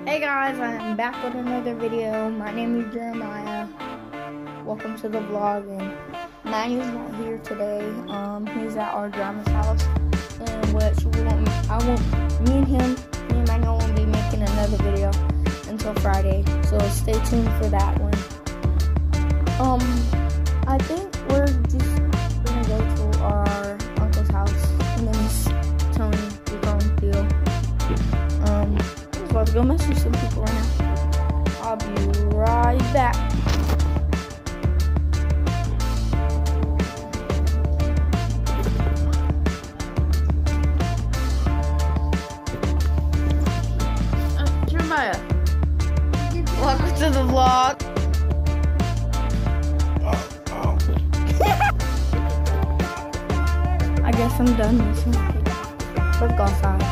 Hey guys, I'm back with another video. My name is Jeremiah. Welcome to the vlog, and Manuel's not here today. He's at our grandma's house, and me and Manuel won't be making another video until Friday. So stay tuned for that one. I think we're just gonna go to our uncle's house, and then he's telling me we're going to deal. I'm about to go message some people right now. I'll be right back. Jeremiah, welcome to the vlog. I guess I'm done messing with people. Let's go outside.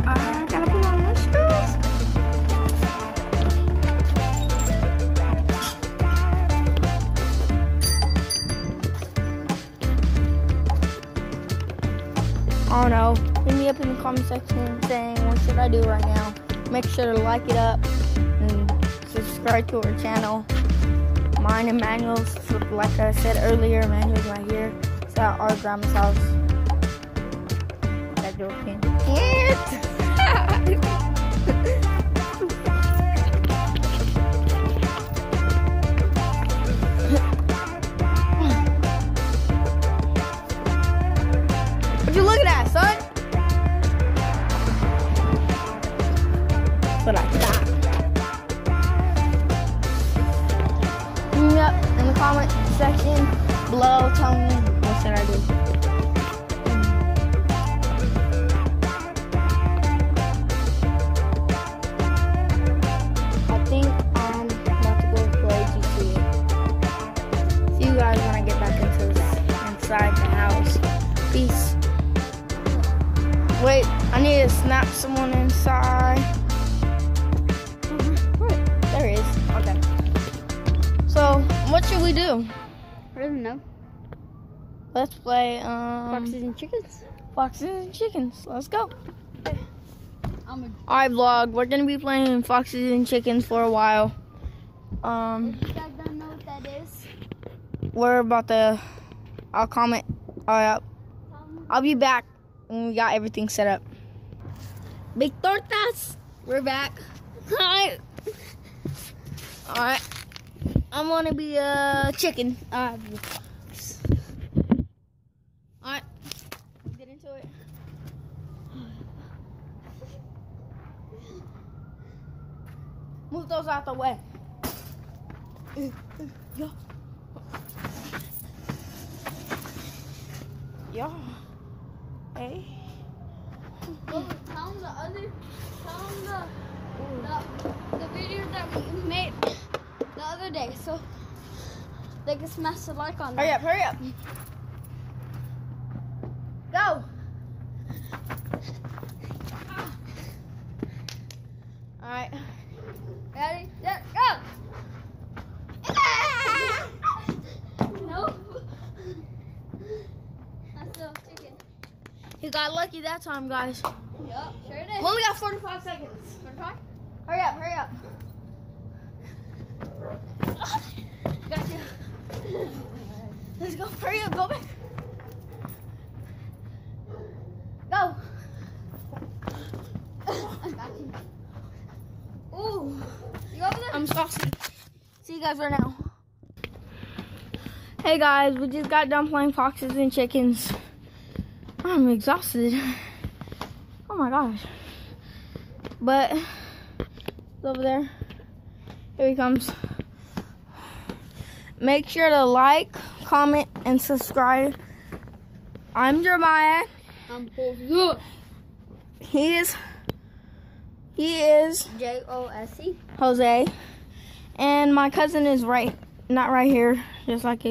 I gotta put on my shoes. I don't know. Hit me up in the comment section saying what should I do right now. Make sure to like it up and subscribe to our channel. Mine and Manuel's, like I said earlier, Manuel's not here. It's at our grandma's house. That door can't. What you looking at, son? But I got. Hit me up in the comment section below. Tell me what should I do. I think I'm about to go play GTA. See you guys when I get back inside the house. Peace. Wait, I need to snap someone inside. There he is. Okay. So, what should we do? I don't know. Let's play Foxes and chickens. Foxes and chickens. Let's go. Okay. Alright, vlog. We're gonna be playing Foxes and Chickens for a while. If you guys don't know what that is, We're about to. I'll comment. Alright. I'll be back when we got everything set up. Big tortas. We're back. Hi. Alright. I'm gonna be a chicken. Alright. Let's get into it. Move those out the way. Yo. Yo. Hey. well, tell them the video that we made the other day, so they can smash the like on that. Hurry up. Go. Alright. Ready, set, go! Nope. That's still chicken. You got lucky that time, guys. Yup, sure did. We only got 45 seconds. 45? Hurry up. Got you. Let's go. Hurry up. Go back. Go. I got you. Ooh. You over there? I'm saucy. See you guys right now. Hey guys, we just got done playing Foxes and Chickens. I'm exhausted. Oh my gosh. But it's over there. Here he comes. Make sure to like, comment, and subscribe. I'm Jeremiah. I'm Jose. He is Jose. Jose. And my cousin is not right here, just like